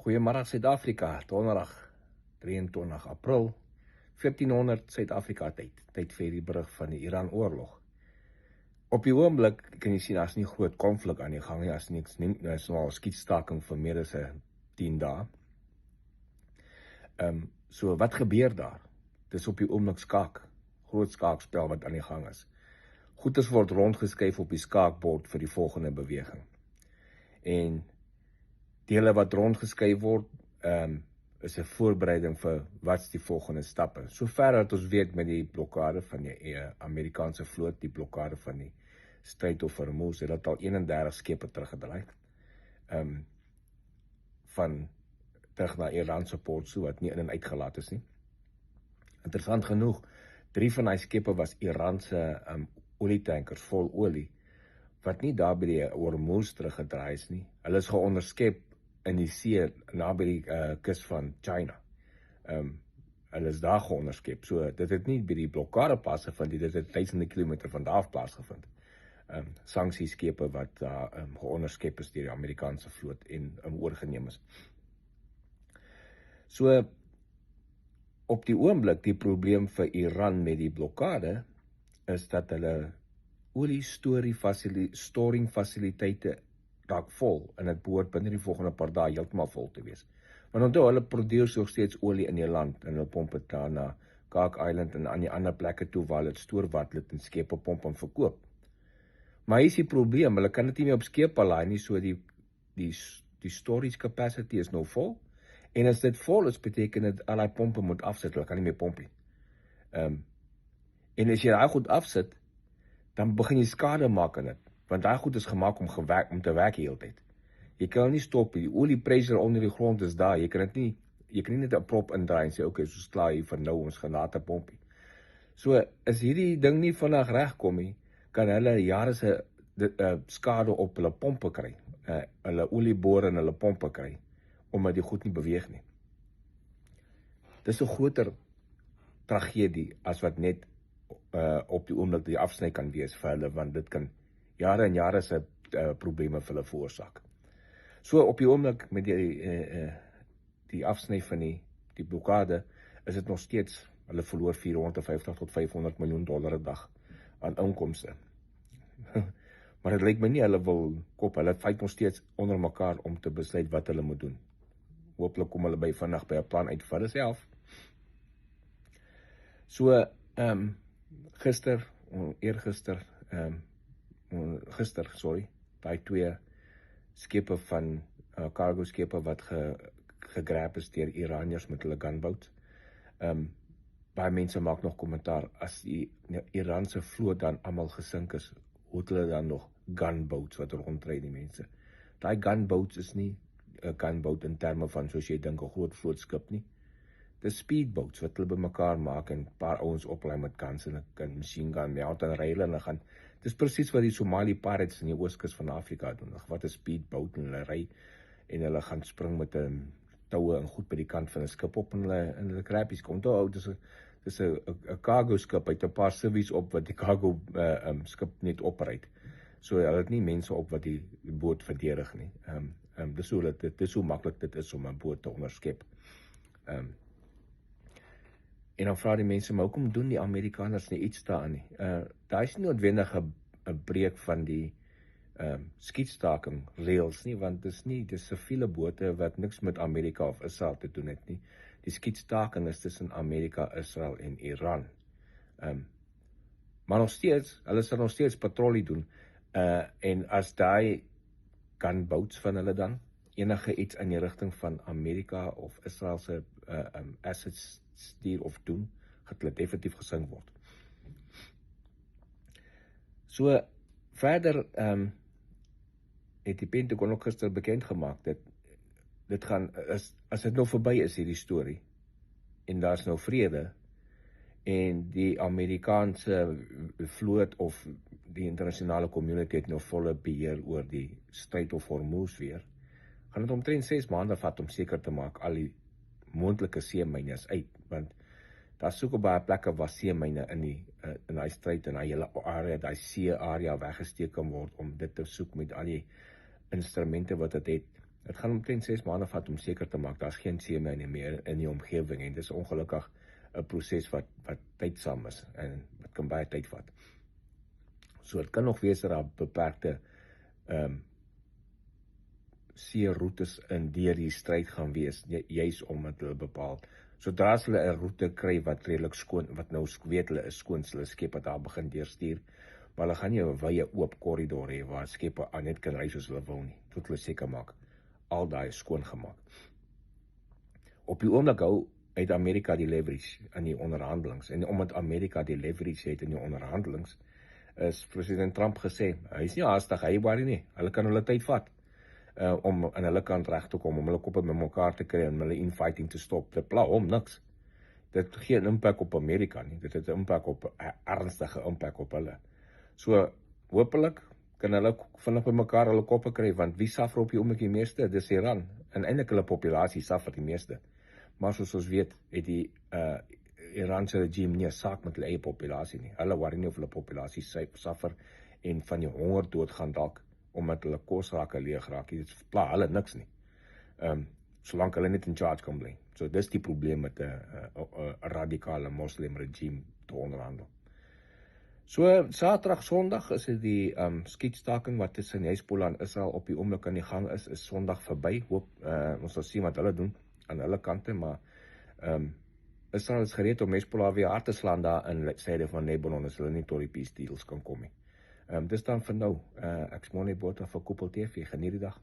Goeiemôre Suid-Afrika, donderdag 23 April 1400 Suid-Afrika tyd vir die berig van die Iran-oorlog. Op die oomblik kan jy sien as nie groot konflik aan die gang nie, as niks nie, is nou skietstaking vir meer as 10 dae. So wat gebeur daar? Dis op die oomblik groot skaakspel wat aan die gang is. Goeders word rondgeskuif op die skaakbord vir die volgende beweging. En dele wat rondgeskuif word, is 'n voorbereiding vir wat's die volgende stappe. Sover dat ons weet met die blokkade van die Amerikaanse vloot, die blokkade van die Strait of Hormuz, het al 31 skepe teruggedraai. Van terug na Iraanse port, so wat nie in en uitgelaat is nie. Interessant genoeg, 3 van die skepe was Iraanse olietankers vol olie, wat nie daar by die Hormuz teruggedraai is nie. Hulle is geonderskep in die see, naby die kus van China. Hulle is daar geonderskep, so dit het nie by die blokkade plaasgevind, dit het duisende kilometer van daar af plaasgevind. Sanksieskepe wat geonderskep is deur die Amerikaanse vloot en oorgeneem is. So, op die oomblik, die probleem vir Iran met die blokkade, is dat hulle storing fasiliteite raak vol, en het behoort binne die volgende paar dae heeltemal vol te wees. Want onthou, hulle produseer nog steeds olie in die land, en hulle pomp het daar na Cook Island en aan die ander plekke toe, waar hulle het stoor wat hulle in skepe pomp en verkoop. Maar hier is die probleem, hulle kan dit nie meer op skepe laai nie, so die storage capacity is nou vol, en as dit vol is, beteken dit al die pompe moet afsit, hulle kan nie meer pomp nie. En as jy daai goed afsit, dan begin jy skade maak aan dit, want daai goed is gemaak om te werk die hele tyd. Jy kan nie stop, die oliepressure onder die grond is daar, jy kan nie net 'n prop indraai en sê, okay, soos klaar hier vir nou, ons gaan later pomp nie. So, as hierdie ding nie vinnig regkom nie, kan hulle jare se skade op hulle pompe kry, hulle olieboor en hulle pompe kry, omdat die goed nie beweeg nie. Dis 'n groter tragedie as wat net op die oomblik die afsny kan wees vir hulle, want dit kan jare en jare se probleme vir hulle veroorsaak. So op die oomblik met die afsny van die blokkade, is dit nog steeds, hulle verloor 450 tot 500 miljoen dollar 'n dag aan inkomste. Maar dit lyk my nie hulle wil kop, hulle fight nog steeds onder mekaar om te besluit wat hulle moet doen. Hooplik kom hulle vinnig by 'n plan uit vir hulle self. So, daai 2 skepe van cargo skepe wat gegrab is deur Iraniërs met hulle gunboats. Baie mense maak nog kommentaar, as die Iraanse vloot dan almal gesink is, hoe het hulle dan nog gunboats wat rondry die mense. Daai gunboats is nie 'n gunboat in terme van soos jy dink 'n groot vlootskip nie. Dis speedboats wat hulle bymekaar maak en 'n paar ouens oplaai met guns en 'n machine gun, en ry hulle en gaan. Dis presies wat die Somali pirates in die ooskus van Afrika doen. Wat 'n speedboat, en hulle ry en hulle gaan spring met 'n toue en goed by die kant van 'n skip op en hulle krappies kom. Onthou, dis 'n cargo skip, uit 'n paar civies op wat die cargo skip net opry. So hulle het nie mense op wat die boot verdedig nie. Dis hoe maklik dit is om 'n boot te onderskep. En dan vra die mense, maar hoekom doen die Amerikaners nie iets daaraan nie? Daar is nie noodwendig 'n breek van die skietstaking reëls nie, want dis siviele bote wat niks met Amerika of Israel te doen het nie. Die skietstaking is tussen Amerika, Israel en Iran. Maar nog steeds, hulle sal nog steeds patrollie doen, en as daai gunboats van hulle dan enige iets in die rigting van Amerika of Israel se assets stuur of doen, gaat hulle definitief gesink word. So, verder het die Pentagon ook gister bekend gemaak dat dit gaan, as dit nou verby is hierdie storie, en daar's nou vrede, en die Amerikaanse vloot of die internasionale community het nou volle beheer oor die Strait of Hormuz weer, gaan dit omtrent 6 maande vat om seker te maak al die moontlike seemyne is uit, want daar soek op baie plekke waar seemyne in die stryd en die hele area, die see area weggesteek kan word om dit te soek met al die instrumente wat dit het. Het gaan omtrent 6 maande vat om seker te maak, daar's geen seemyne meer in die omgewing en dis ongelukkig 'n proses wat tydsaam is en wat kan baie tyd vat. So dit kan nog wees dat daar beperkte seeroetes in deur die stryd gaan wees, juis omdat hulle bepaal. Sodra as hulle 'n roete kry wat redelik skoon, wat nou weet hulle is skoon, hulle skep wat daar begin deurstuur, maar hulle gaan nie 'n wye oop korridor hê waar skepe net kan ry soos hulle wil nie, tot hulle seker maak al daai is skoon gemaak. Op die oomblik het Amerika die leverage in die onderhandelings, en omdat Amerika die leverage het in die onderhandelings, is president Trump gesê, hy is nie haastig, hy worry nie, hulle kan hulle tyd vat, om aan hulle kant reg te kom, om hulle koppe met mekaar te kry, om hulle infighting te stop, dit pla hom niks. Dit gee 'n impak op Amerika nie, dit het 'n impak op 'n ernstige impak op hulle. So, hopelik kan hulle vinnig by mekaar hulle koppe kry, want wie suffer op die oomblik die meeste? Dis Iran, en eintlik hulle populasie suffer die meeste. Maar soos ons weet, het die Iranse regime nie 'n saak met hulle eie populasie nie. Hulle worry nie of hulle populasie suffer en van die honger dood gaan dalk, omdat hulle kosrake leeg raak. Dit pla hulle niks nie. Solank hulle net in charge kan bly. So dis die probleem met 'n radikale moslim regime te onderhandel. So Saterdag, Sondag is dit die skietstaking wat tussen Hezbollah en Israel op die oomblik aan die gang is Sondag verby. Hoop ons sal sien wat hulle doen aan hulle kante, maar Israel is gereed om Hezbollah weer hard te slaan daar in syde van Lebanon as hulle nie tot die peace deals kan kom nie. Dis dan vir nou. Ek is Monnie Botha vir Koepel TV. Geniet die dag.